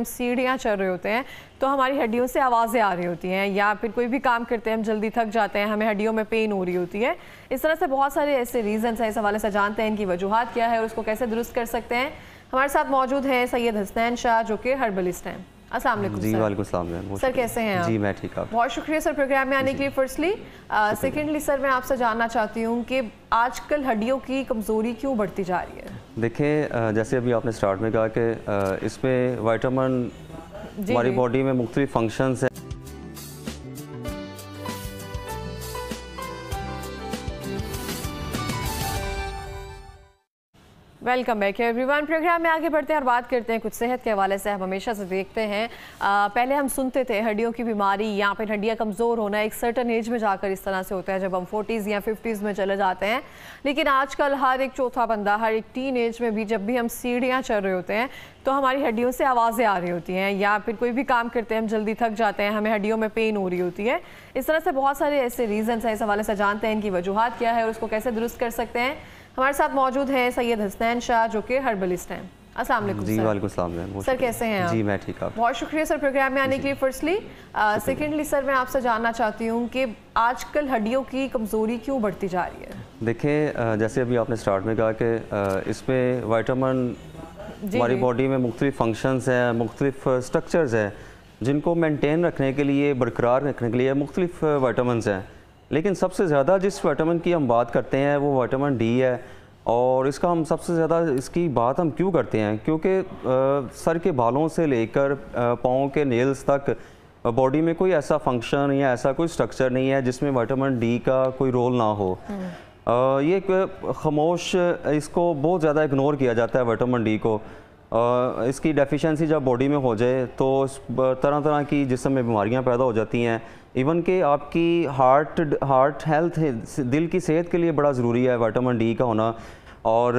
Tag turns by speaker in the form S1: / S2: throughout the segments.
S1: हम सीढ़ियाँ चढ़ रहे होते हैं तो हमारी हड्डियों से आवाज़ें आ रही होती हैं, या फिर कोई भी काम करते हैं हम जल्दी थक जाते हैं, हमें हड्डियों में पेन हो रही होती है। इस तरह से बहुत सारे ऐसे रीज़न्स हैं। इस हवाले से जानते हैं इनकी वजूहात क्या है और उसको कैसे दुरुस्त कर सकते हैं। हमारे साथ मौजूद हैं सैयद हसनैन शाह जो कि हर्बलिस्ट हैं। अस्सलाम वालेकुम
S2: जी, वालेकुम सलाम
S1: सर, कैसे हैं आप?
S2: जी मैं ठीक हूँ।
S1: बहुत शुक्रिया सर प्रोग्राम में आने के लिए फर्स्टली। सेकेंडली सर, मैं आपसे जानना चाहती हूँ कि आजकल हड्डियों की कमज़ोरी क्यों बढ़ती जा रही है?
S2: देखें, जैसे अभी आपने स्टार्ट में कहा कि इसमें विटामिन हमारी बॉडी में मुख्तलिफ फंक्शंस हैं।
S1: Welcome back everyone. प्रोग्राम में आगे बढ़ते हैं और बात करते हैं कुछ सेहत के हवाले से। हम हमेशा से देखते हैं, पहले हम सुनते थे हड्डियों की बीमारी या फिर हड्डियां कमज़ोर होना एक सर्टन एज में जाकर इस तरह से होता है जब हम 40s या 50s में चले जाते हैं। लेकिन आजकल हर एक चौथा बंदा, हर एक टीन एज में भी जब भी हम सीढ़ियाँ चढ़ रहे होते हैं तो हमारी हड्डियों से आवाज़ें आ रही होती हैं, या फिर कोई भी काम करते हैं हम जल्दी थक जाते हैं, हमें हड्डियों में पेन हो रही होती है। इस तरह से बहुत सारे ऐसे रीज़न्स हैं। इस हवाले से जानते हैं इनकी वजूहात क्या है और उसको कैसे दुरुस्त कर सकते हैं। हमारे साथ मौजूद हैं सैयद हसनैन शाह जो कि हर्बलिस्ट हैं। अस्सलाम वालेकुम
S2: जी, वालेकुम सलाम
S1: सर, कैसे हैं आप?
S2: जी मैं ठीक हूँ।
S1: बहुत शुक्रिया सर प्रोग्राम में आने के लिए फर्स्टली। सेकेंडली सर, मैं आपसे जानना चाहती हूँ कि आजकल हड्डियों की कमज़ोरी क्यों बढ़ती जा रही है?
S2: देखें, जैसे अभी आपने स्टार्ट में कहा कि इसमें विटामिन हमारी बॉडी में मुख्तलिफ फंक्शंस हैं, मुख्तलिफ स्ट्रक्चर्स हैं जिनको मेंटेन रखने के लिए, बरकरार रखने के लिए मुख्तलिफ विटामिन हैं। लेकिन सबसे ज़्यादा जिस विटामिन की हम बात करते हैं वो विटामिन डी है। और इसका हम सबसे ज़्यादा इसकी बात हम क्यों करते हैं? क्योंकि सर के बालों से लेकर पाँव के नेल्स तक बॉडी में कोई ऐसा फंक्शन या ऐसा कोई स्ट्रक्चर नहीं है जिसमें विटामिन डी का कोई रोल ना हो। ये खामोश, इसको बहुत ज़्यादा इग्नोर किया जाता है विटामिन डी को। इसकी डेफिशिएंसी जब बॉडी में हो जाए तो तरह तरह की जिस्म में बीमारियां पैदा हो जाती हैं। इवन कि आपकी हार्ट हेल्थ, दिल की सेहत के लिए बड़ा ज़रूरी है विटामिन डी का होना, और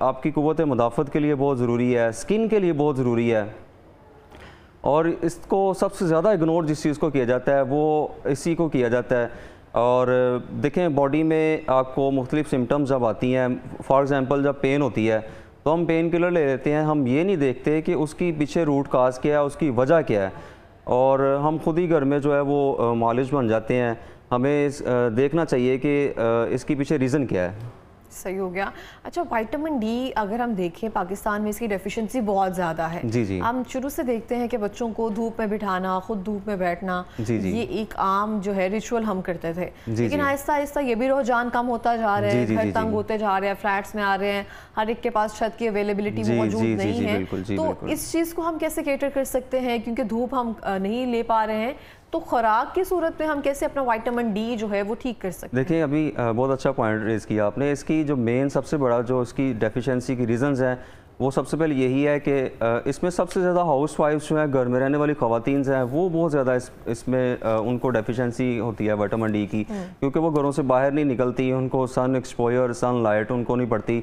S2: आपकी क़ुव्वत मुदाफ़त के लिए बहुत ज़रूरी है, स्किन के लिए बहुत ज़रूरी है। और इसको सबसे ज़्यादा इग्नोर जिस चीज़ को किया जाता है वो इसी को किया जाता है। और देखें, बॉडी में आपको मुख्तलिफ सिम्टम्स जब आती हैं, फॉर एग्ज़ाम्पल जब पेन होती है तो हम पेन किलर ले लेते हैं, हम ये नहीं देखते कि उसकी पीछे रूट काज क्या है, उसकी वजह क्या है, और हम खुद ही घर में जो है वो मालिश बन जाते हैं। हमें देखना चाहिए कि इसके पीछे रीज़न क्या है।
S1: सही हो गया। अच्छा, विटामिन डी अगर हम देखें पाकिस्तान में इसकी डेफिशिएंसी बहुत ज़्यादा है।
S2: जी।
S1: हम शुरू से देखते हैं कि बच्चों को धूप में बिठाना, खुद धूप में बैठना, ये एक आम जो है रिचुअल हम करते थे। लेकिन आहिस्ता आहिस्ता ये भी रुझान कम होता जा रहा है, घर तंग होते जा रहे हैं, फ्लैट्स में आ रहे हैं, हर एक के पास छत की अवेलेबिलिटी मौजूद नहीं है। तो इस चीज़ को हम कैसे कैटर कर सकते हैं? क्योंकि धूप हम नहीं ले पा रहे हैं, तो खुराक की सूरत में हम कैसे अपना विटामिन डी जो है वो ठीक कर सकते हैं?
S2: देखिए, अभी बहुत अच्छा पॉइंट रेज़ किया आपने। इसकी जो मेन सबसे बड़ा जो इसकी डेफिशिएंसी की रीज़न्स हैं वो सबसे पहले यही है कि इसमें सबसे ज़्यादा हाउस वाइफ्स जो हैं, घर में रहने वाली ख़वातीन हैं, वो बहुत ज़्यादा इसमें उनको डेफिशिएंसी होती है विटामिन डी की, क्योंकि वो घरों से बाहर नहीं निकलती, उनको सन एक्सपोजर, सन लाइट उनको नहीं पड़ती।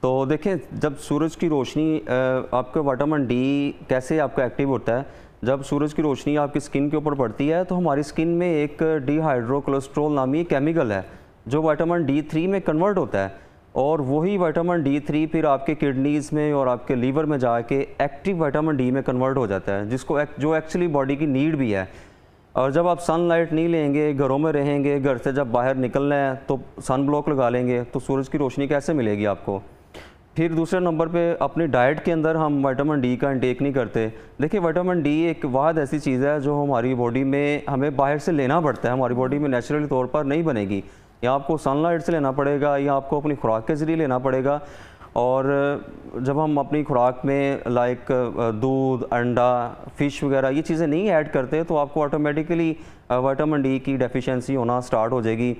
S2: तो देखें, जब सूरज की रोशनी आपका विटामिन डी कैसे आपका एक्टिव होता है, जब सूरज की रोशनी आपकी स्किन के ऊपर पड़ती है तो हमारी स्किन में एक डिहाइड्रोकोलेस्ट्रॉल नामी केमिकल है जो विटामिन डी3 में कन्वर्ट होता है, और वही विटामिन डी3 फिर आपके किडनीज़ में और आपके लीवर में जाके एक्टिव विटामिन डी में कन्वर्ट हो जाता है, जो एक्चुअली बॉडी की नीड भी है। और जब आप सनलाइट नहीं लेंगे, घरों में रहेंगे, घर से जब बाहर निकलना है तो सन ब्लॉक लगा लेंगे, तो सूरज की रोशनी कैसे मिलेगी आपको? फिर दूसरे नंबर पे अपनी डाइट के अंदर हम विटामिन डी का इंटेक नहीं करते। देखिए, विटामिन डी एक वाद ऐसी चीज़ है जो हमारी बॉडी में हमें बाहर से लेना पड़ता है, हमारी बॉडी में नेचुरली तौर पर नहीं बनेगी। या आपको सनलाइट से लेना पड़ेगा या आपको अपनी खुराक के ज़रिए लेना पड़ेगा। और जब हम अपनी खुराक में लाइक दूध, अंडा, फ़िश वगैरह ये चीज़ें नहीं ऐड करते तो आपको ऑटोमेटिकली विटामिन डी की डेफिशिएंसी होना स्टार्ट हो जाएगी।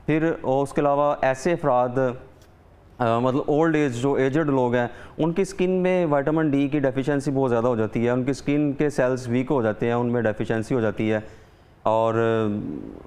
S2: फिर उसके अलावा ऐसे अफराद मतलब ओल्ड एज, जो एजड लोग हैं, उनकी स्किन में विटामिन डी की डेफिशिएंसी बहुत ज़्यादा हो जाती है, उनकी स्किन के सेल्स वीक हो जाते हैं, उनमें डेफिशिएंसी हो जाती है। और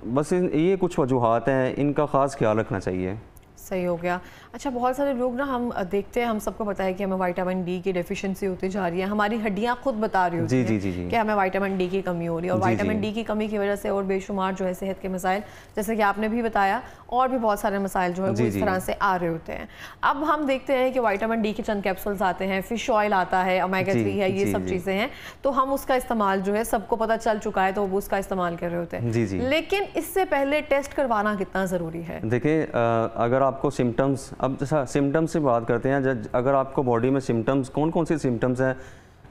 S2: बस ये कुछ वजूहात हैं, इनका ख़ास ख्याल रखना चाहिए।
S1: सही हो गया। अच्छा, बहुत सारे लोग ना हम देखते हैं, हम सबको पता है कि हमें विटामिन डी की डेफिशिएंसी होती जा रही है, हमारी हड्डियां खुद बता रही होती हैं कि हमें विटामिन डी की कमी हो रही है, और विटामिन डी की कमी की वजह से और बेशुमार जो है सेहत के मसाइल, जैसे कि आपने भी बताया, और भी बहुत सारे मसाइल जो है वो इस तरह से आ रहे होते हैं। अब हम देखते हैं कि विटामिन डी के चंद कैप्सूल्स आते हैं, फिश ऑयल आता है, ओमेगा 3 है, ये सब चीज़ें हैं, तो हम उसका इस्तेमाल जो है सबको पता चल चुका है, तो वो उसका इस्तेमाल कर रहे होते हैं। लेकिन इससे पहले टेस्ट करवाना कितना ज़रूरी है? देखिए,
S2: अगर आपको सिम्टम्स, अब जैसा सिम्टम्स से बात करते हैं, अगर आपको बॉडी में सिम्टम्स, कौन कौन से सिम्टम्स हैं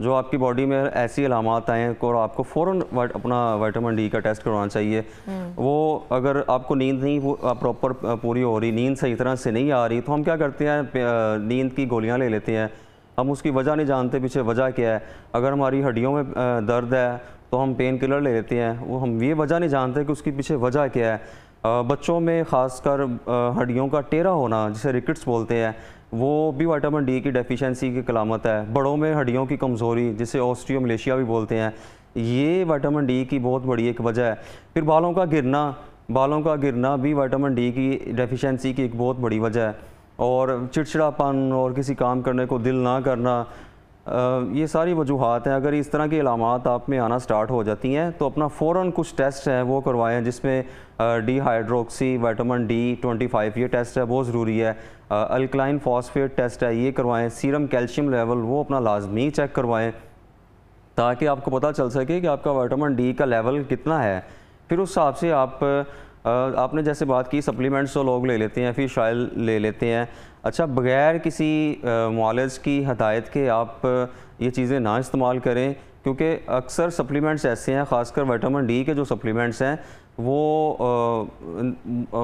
S2: जो आपकी बॉडी में ऐसी अलामात आए हैं और आपको फ़ौरन अपना विटामिन डी का टेस्ट करवाना चाहिए। वो अगर आपको नींद नहीं प्रॉपर पूरी हो रही, नींद सही तरह से नहीं आ रही, तो हम क्या करते हैं, नींद की गोलियां ले लेते हैं। हम उसकी वजह नहीं जानते पीछे वजह क्या है। अगर हमारी हड्डियों में दर्द है तो हम पेन किलर ले लेते हैं, वो हम ये वजह नहीं जानते कि उसके पीछे वजह क्या है। बच्चों में ख़ासकर हड्डियों का टेढ़ा होना, जिसे रिकेट्स बोलते हैं, वो भी विटामिन डी की डेफिशिएंसी की अलामत है। बड़ों में हड्डियों की कमज़ोरी, जिसे ऑस्टियोमलेशिया भी बोलते हैं, ये विटामिन डी की बहुत बड़ी एक वजह है। फिर बालों का गिरना भी विटामिन डी की डेफिशिएंसी की एक बहुत बड़ी वजह है। और चिड़चिड़ापन और किसी काम करने को दिल ना करना, ये सारी वजूहात हैं। अगर इस तरह की अलामात आप में आना स्टार्ट हो जाती हैं तो अपना फ़ौरन कुछ टेस्ट हैं वो करवाएं, जिसमें डी हाइड्रोक्सी विटामिन डी 25 ये टेस्ट है, बहुत ज़रूरी है। अल्कलाइन फॉस्फेट टेस्ट है, ये करवाएं। सीरम कैल्शियम लेवल वो अपना लाजमी चेक करवाएं, ताकि आपको पता चल सके कि आपका विटामिन डी का लेवल कितना है। फिर उस हिसाब से आपने जैसे बात की, सप्लीमेंट्स तो लोग ले लेते हैं, फिश ऑयल ले लेते हैं। अच्छा, बग़ैर किसी मुआलिज की हदायत के आप ये चीज़ें ना इस्तेमाल करें, क्योंकि अक्सर सप्लीमेंट्स ऐसे हैं, ख़ासकर विटामिन डी के जो सप्लीमेंट्स हैं वो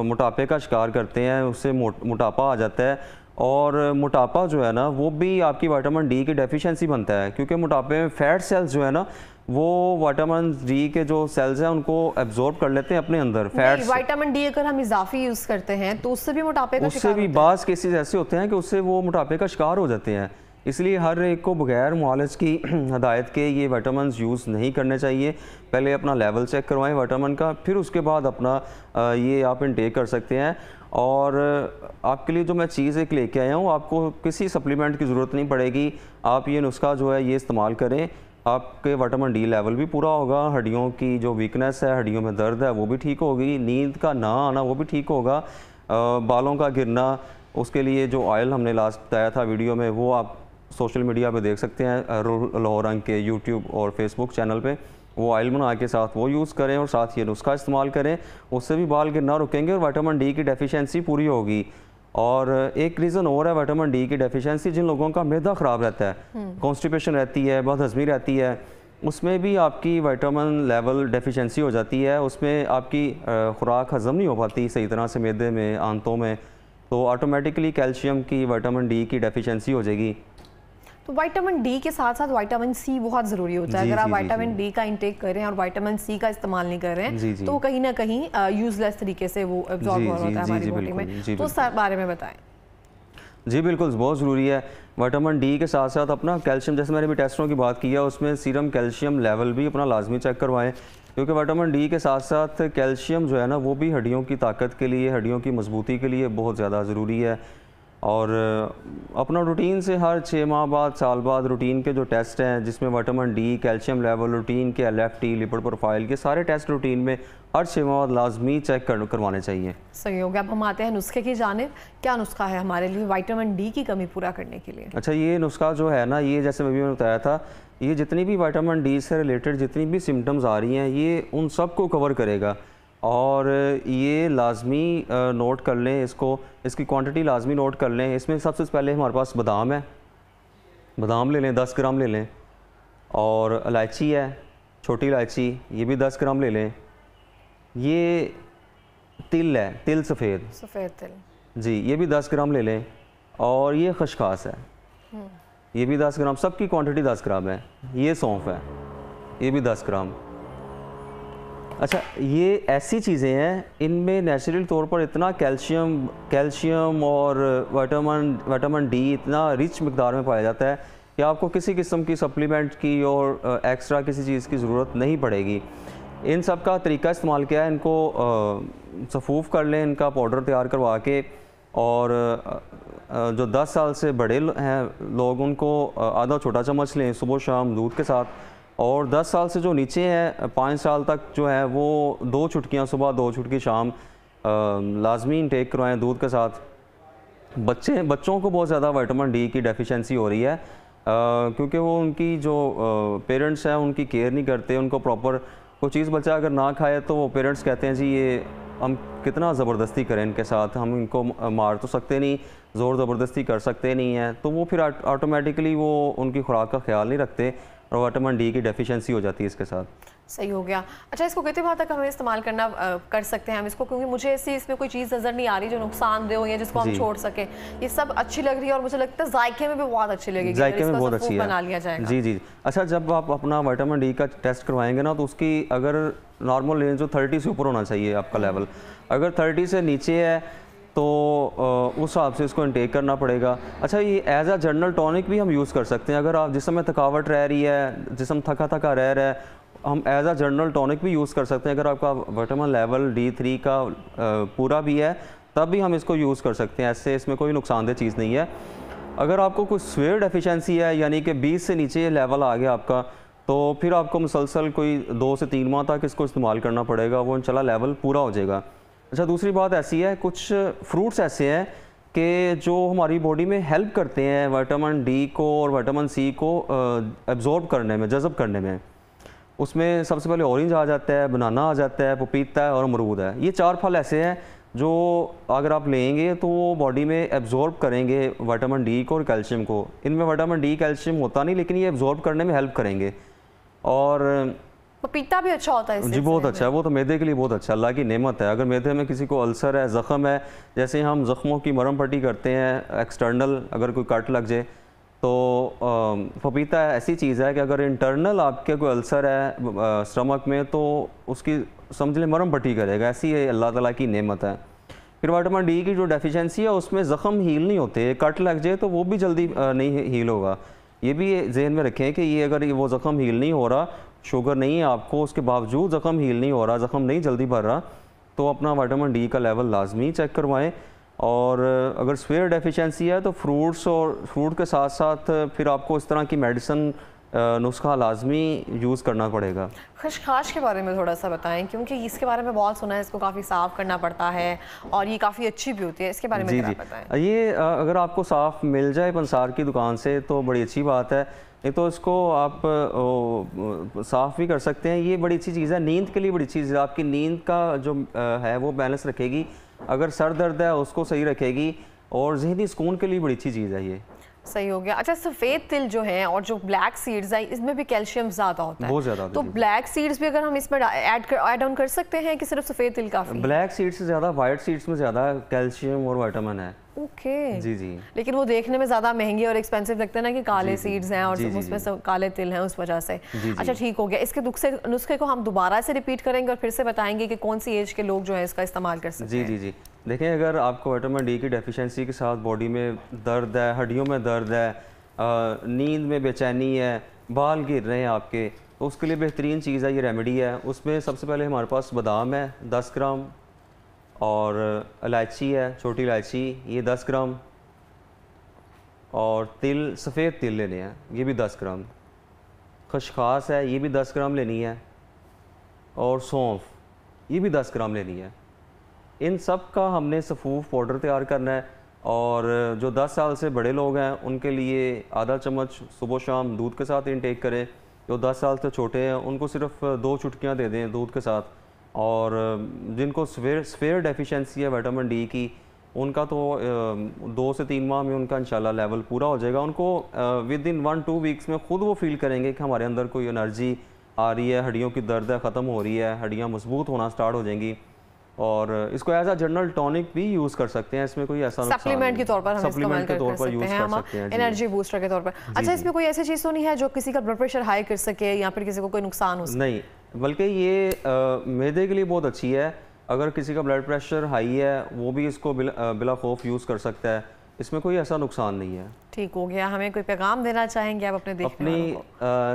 S2: मोटापे का शिकार करते हैं, उससे मोटापा आ जाता है। और मोटापा जो है ना, वो भी आपकी विटामिन डी की डेफिशिएंसी बनता है, क्योंकि मोटापे में फ़ैट सेल्स जो है ना, वो विटामिन डी के जो सेल्स हैं उनको एब्जॉर्ब कर लेते हैं अपने अंदर। फैट्स,
S1: विटामिन डी अगर हम इजाफी यूज़ करते हैं तो उससे भी मोटापे का शिकार
S2: उससे भी बाज़ केसेस ऐसे होते हैं कि उससे वो मोटापे का शिकार हो जाते हैं। इसलिए हर एक को बगैर मुआलिज की हदायत के ये विटामिन यूज़ नहीं करने चाहिए। पहले अपना लेवल चेक करवाएं विटामिन का, फिर उसके बाद अपना ये आप इनटेक कर सकते हैं। और आपके लिए जो मैं चीज़ एक लेके आया हूँ, आपको किसी सप्लीमेंट की ज़रूरत नहीं पड़ेगी। आप ये नुस्खा जो है ये इस्तेमाल करें, आपके विटामिन डी लेवल भी पूरा होगा, हड्डियों की जो वीकनेस है, हड्डियों में दर्द है, वो भी ठीक होगी, नींद का ना आना वो भी ठीक होगा, बालों का गिरना, उसके लिए जो ऑयल हमने लास्ट बताया था वीडियो में, वो आप सोशल मीडिया पे देख सकते हैं, लाहौर रंग के यूट्यूब और फेसबुक चैनल पे। वो ऑयल बना के साथ वो यूज़ करें और साथ ये नुस्खा इस्तेमाल करें, उससे भी बाल गिरना रुकेंगे और विटामिन डी की डेफिशिएंसी पूरी होगी। और एक रीज़न और है विटामिन डी की डेफिशिएंसी, जिन लोगों का मैदा ख़राब रहता है, कॉन्स्टिपेशन रहती है, बदहज़मी रहती है, उसमें भी आपकी विटामिन लेवल डेफिशिएंसी हो जाती है। उसमें आपकी खुराक हज़म नहीं हो पाती सही तरह से मैदे में, आंतों में, तो ऑटोमेटिकली कैल्शियम की, विटामिन डी की डेफिशिएंसी हो जाएगी।
S1: तो विटामिन डी के साथ साथ विटामिन सी बहुत ज़रूरी होता है। अगर आप विटामिन डी का इंटेक करें और विटामिन सी का इस्तेमाल नहीं कर रहे हैं तो कहीं ना कहीं यूजलेस तरीके से वो एब्जॉर्ब हो रहा होता है हमारी बॉडी में। तो उस बारे में बताएं।
S2: जी बिल्कुल, बहुत ज़रूरी है। विटामिन डी के साथ साथ अपना कैल्शियम, जैसे मैंने भी टेस्टों की बात की है, उसमें सीरम कैल्शियम लेवल भी अपना लाजमी चेक करवाएं, क्योंकि विटामिन डी के साथ साथ कैल्शियम जो है ना, वो भी हड्डियों की ताकत के लिए, हड्डियों की मजबूती के लिए बहुत ज़्यादा ज़रूरी है। और अपना रूटीन से हर 6 माह बाद, साल बाद रूटीन के जो टेस्ट हैं, जिसमें vitamin D, calcium level, routine के LFT, लिपिड प्रोफाइल के सारे टेस्ट रूटीन में हर 6 माह बाद लाजमी चेक करवाने चाहिए।
S1: सही हो गया। अब हम आते हैं नुस्खे की जानिब। क्या नुस्खा है हमारे लिए विटामिन डी की कमी पूरा करने के लिए?
S2: अच्छा, ये नुस्खा जो है ना, ये जैसे मैंने बताया था, ये जितनी भी विटामिन डी से रिलेटेड जितनी भी सिम्टम्स आ रही हैं, ये उन सब को कवर करेगा। और ये लाजमी नोट कर लें इसको, इसकी क्वांटिटी लाजमी नोट कर लें। इसमें सबसे पहले हमारे पास बादाम है, बादाम ले लें, 10 ग्राम ले लें। और इलायची है, छोटी इलायची, ये भी 10 ग्राम ले लें। ये तिल है, तिल सफ़ेद
S1: तिल
S2: जी, ये भी 10 ग्राम ले लें। और ये खशखास है, ये भी 10 ग्राम, सबकी क्वांटिटी 10 ग्राम है। ये सौंफ है, ये भी 10 ग्राम। अच्छा, ये ऐसी चीज़ें हैं, इनमें नेचुरल तौर पर इतना कैल्शियम और विटामिन डी इतना रिच मिकदार में पाया जाता है कि आपको किसी किस्म की सप्लीमेंट की और एक्स्ट्रा किसी चीज़ की ज़रूरत नहीं पड़ेगी। इन सब का तरीका इस्तेमाल किया है, इनको सफ़ूफ़ कर लें, इनका पाउडर तैयार करवा के और जो 10 साल से बड़े हैं लोग, उनको आधा छोटा चम्मच लें सुबह शाम दूध के साथ। और 10 साल से जो नीचे हैं 5 साल तक जो है वो 2 चुटकियाँ सुबह 2 चुटकी शाम लाजमी इंटेक करवाएं दूध के साथ। बच्चों को बहुत ज़्यादा विटामिन डी की डेफिशिएंसी हो रही है क्योंकि वो उनकी जो पेरेंट्स हैं उनकी केयर नहीं करते, उनको प्रॉपर कोई चीज़ बच्चा अगर ना खाए तो वो पेरेंट्स कहते हैं जी ये हम कितना ज़बरदस्ती करें इनके साथ, हम इनको मार तो सकते नहीं, ज़ोर ज़बरदस्ती कर सकते नहीं हैं, तो वो फिर ऑटोमेटिकली वो उनकी खुराक का ख्याल नहीं रखते और विटामिन डी की डेफिशिएंसी हो जाती है इसके साथ।
S1: सही हो गया। अच्छा, इसको कितने माह तक हमें इस्तेमाल करना कर सकते हैं हम इसको, क्योंकि मुझे ऐसी इसमें कोई चीज़ नज़र नहीं आ रही जो नुकसानदेह हो या जिसको हम छोड़ सकें। ये सब अच्छी लग रही है और मुझे लगता है जायके में भी बहुत अच्छी लगेगी,
S2: जायके में बहुत अच्छी है,
S1: बना लिया जाएगा।
S2: जी जी। अच्छा, जब आप अपना विटामिन डी का टेस्ट करवाएंगे ना तो उसकी अगर नॉर्मल रेंज जो 30 से ऊपर होना चाहिए आपका लेवल, अगर 30 से नीचे है तो उस हिसाब से इसको इनटेक करना पड़ेगा। अच्छा, ये एज अ जनरल टॉनिक भी हम यूज़ कर सकते हैं। अगर आप जिसम में थकावट रह रही है, जिसम थका थका रह रहा है, हम एज अ जनरल टॉनिक भी यूज़ कर सकते हैं। अगर आपका विटामिन लेवल D3 का पूरा भी है तब भी हम इसको यूज़ कर सकते हैं, ऐसे इसमें कोई नुकसानदेह चीज़ नहीं है। अगर आपको कोई स्वेयर डेफिशिएंसी है यानी कि 20 से नीचे लेवल आ गया आपका, तो फिर आपको मुसलसल कोई 2 से 3 माह तक इसको इस्तेमाल करना पड़ेगा, वो इंशाल्लाह लेवल पूरा हो जाएगा। अच्छा, दूसरी बात ऐसी है, कुछ फ्रूट्स ऐसे हैं कि जो हमारी बॉडी में हेल्प करते हैं विटामिन डी को और विटामिन सी को एब्जॉर्ब करने में, जज़ब करने में। उसमें सबसे पहले ऑरेंज आ जाता है, बनाना आ जाता है, पपीता है और अमरूद है। ये 4 फल ऐसे हैं जो अगर आप लेंगे तो वो बॉडी में एब्जॉर्ब करेंगे विटामिन डी को और कैल्शियम को। इनमें विटामिन डी कैल्शियम होता नहीं, लेकिन ये एब्जॉर्ब करने में हेल्प करेंगे। और
S1: पपीता भी अच्छा होता है
S2: जी, बहुत अच्छा है, वो तो मैदे के लिए बहुत अच्छा, अल्लाह की नेमत है। अगर मैदे में किसी को अल्सर है, ज़ख़म है, जैसे हम ज़ख़मों की मरहम पट्टी करते हैं एक्सटर्नल, अगर कोई कट लग जाए तो पपीता ऐसी चीज़ है कि अगर इंटरनल आपके कोई अल्सर है स्टमक में तो उसकी समझ लें मरहम पट्टी करेगा, ऐसी है अल्लाह ताला की नेमत है। फिर विटामिन डी की जो डेफिशिएंसी है उसमें ज़ख़म हील नहीं होते, कट लग जाए तो वो भी जल्दी नहीं हील होगा। ये भी जहन में रखें कि ये अगर वो ज़ख़म हील नहीं हो रहा, शुगर नहीं है आपको, उसके बावजूद ज़ख़म हील नहीं हो रहा, ज़ख़म नहीं जल्दी भर रहा, तो अपना विटामिन डी का लेवल लाजमी चेक करवाएं। और अगर स्वेयर डेफिशिएंसी है तो फ्रूट्स और फ्रूट के साथ साथ फिर आपको इस तरह की मेडिसिन नुस्खा लाजमी यूज़ करना पड़ेगा।
S1: खशखाश के बारे में थोड़ा सा बताएं, क्योंकि इसके बारे में बहुत सुना है, इसको काफ़ी साफ़ करना पड़ता है और ये काफ़ी अच्छी भी होती है, इसके बारे में क्या बताएं?
S2: ये अगर आपको साफ़ मिल जाए पंसार की दुकान से तो बड़ी अच्छी बात है, नहीं तो इसको आप साफ़ भी कर सकते हैं। ये बड़ी अच्छी चीज़ है, नींद के लिए बड़ी चीज़ है, आपकी नींद का जो है वो बैलेंस रखेगी, अगर सर दर्द है उसको सही रखेगी, और ज़हनी सुकून के लिए बड़ी अच्छी चीज़ है ये।
S1: सही हो गया। अच्छा, सफ़ेद तिल जो है और जो ब्लैक सीड्स है इसमें भी कैल्शियम ज़्यादा होता है,
S2: बहुत ज़्यादा, तो
S1: ब्लैक सीड्स भी अगर हम इसमें ऐड ऑन कर सकते हैं कि सिर्फ सफ़ेद तिल काफ़ी है?
S2: ब्लैक सीड्स से ज़्यादा वाइट सीड्स में ज़्यादा कैल्शियम और विटामिन है।
S1: ओके,
S2: जी जी।
S1: लेकिन वो देखने में ज़्यादा महंगे और एक्सपेंसिव लगते हैं ना कि काले सीड्स हैं और उसमें सब काले तिल हैं, उस वजह से। अच्छा, ठीक हो गया। इसके नुस्खे को हम दोबारा से रिपीट करेंगे और फिर से बताएंगे कि कौन सी एज के लोग जो है इसका इस्तेमाल कर सकते हैं।
S2: जी जी जी। देखें, अगर आपको विटामिन डी की डेफिशिएंसी के साथ बॉडी में दर्द है, हड्डियों में दर्द है, नींद में बेचैनी है, बाल गिर रहे हैं आपके, तो उसके लिए बेहतरीन चीज़ है, ये रेमेडी है। उसमें सबसे पहले हमारे पास बादाम है 10 ग्राम, और इलायची है, छोटी इलायची, ये 10 ग्राम, और तिल, सफ़ेद तिल लेने हैं, ये भी 10 ग्राम, खशखास है, ये भी 10 ग्राम लेनी है, और सौंफ, ये भी 10 ग्राम लेनी है। इन सब का हमने सफ़ूफ पाउडर तैयार करना है, और जो 10 साल से बड़े लोग हैं उनके लिए आधा चम्मच सुबह शाम दूध के साथ इनटेक करें। जो 10 साल से छोटे हैं उनको सिर्फ 2 चुटकियाँ दे दें दूध के साथ, और जिनको स्वेयर डेफिशिएंसी है विटामिन डी की, उनका तो 2 से 3 माह में उनका इंशाल्लाह लेवल पूरा हो जाएगा। उनको विद इन 1-2 वीक्स में ख़ुद वो फील करेंगे कि हमारे अंदर कोई एनर्जी आ रही है, हड्डियों की दर्द ख़त्म हो रही है, हड्डियाँ मजबूत होना स्टार्ट हो जाएंगी। और इसको एज अ जनरल टॉनिक भी यूज़ कर सकते हैं, इसमें कोई ऐसा
S1: सप्लीमेंट के तौर पर हम
S2: सप्लीमेंट के तौर पर यूज़ कर सकते हैं,
S1: एनर्जी बूस्टर के तौर पर। अच्छा, इसमें कोई ऐसी चीज़ तो नहीं है जो किसी का ब्लड प्रेशर हाई कर सके या फिर किसी को कोई नुकसान हो सके?
S2: नहीं, बल्कि ये मैदे के लिए बहुत अच्छी है। अगर किसी का ब्लड प्रेशर हाई है वो भी इसको बिला खौफ यूज़ कर सकता है, इसमें कोई ऐसा नुकसान नहीं है।
S1: ठीक हो गया। हमें कोई पैगाम देना चाहेंगे आप अपने
S2: अपनी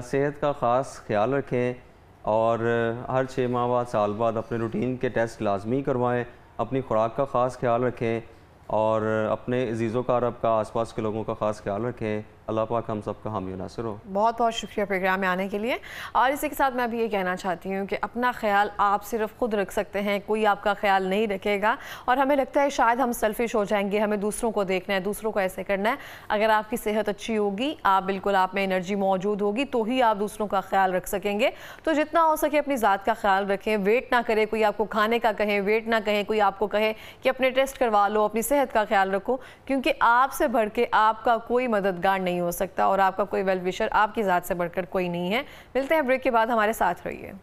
S2: सेहत का ख़ास ख्याल रखें, और हर 6 माह बाद, साल बाद अपने रूटीन के टेस्ट लाजमी करवाएं, अपनी खुराक का ख़ास ख्याल रखें, और अपने अजीज़ो कारब का, आसपास के लोगों का ख़ास ख्याल रखें। अल्लाह पाक हम सब का हामी व नासिर हो।
S1: बहुत बहुत शुक्रिया प्रोग्राम में आने के लिए। और इसी के साथ मैं भी ये कहना चाहती हूँ कि अपना ख्याल आप सिर्फ खुद रख सकते हैं, कोई आपका ख्याल नहीं रखेगा। और हमें लगता है शायद हम सेल्फिश हो जाएंगे, हमें दूसरों को देखना है, दूसरों को ऐसे करना है। अगर आपकी सेहत अच्छी होगी, आप बिल्कुल आप में एनर्जी मौजूद होगी, तो ही आप दूसरों का ख्याल रख सकेंगे। तो जितना हो सके अपनी ज़ात का ख्याल रखें, वेट ना करें, कोई आपको खाने का कहे, वेट ना कहें, कोई आपको कहे कि अपने टेस्ट करवा लो, अपनी सेहत का ख्याल रखो, क्योंकि आपसे बढ़ के आपका कोई मददगार नहीं हो सकता और आपका कोई वेल विशर आपकी ज़ात से बढ़कर कोई नहीं है। मिलते हैं ब्रेक के बाद, हमारे साथ रहिए।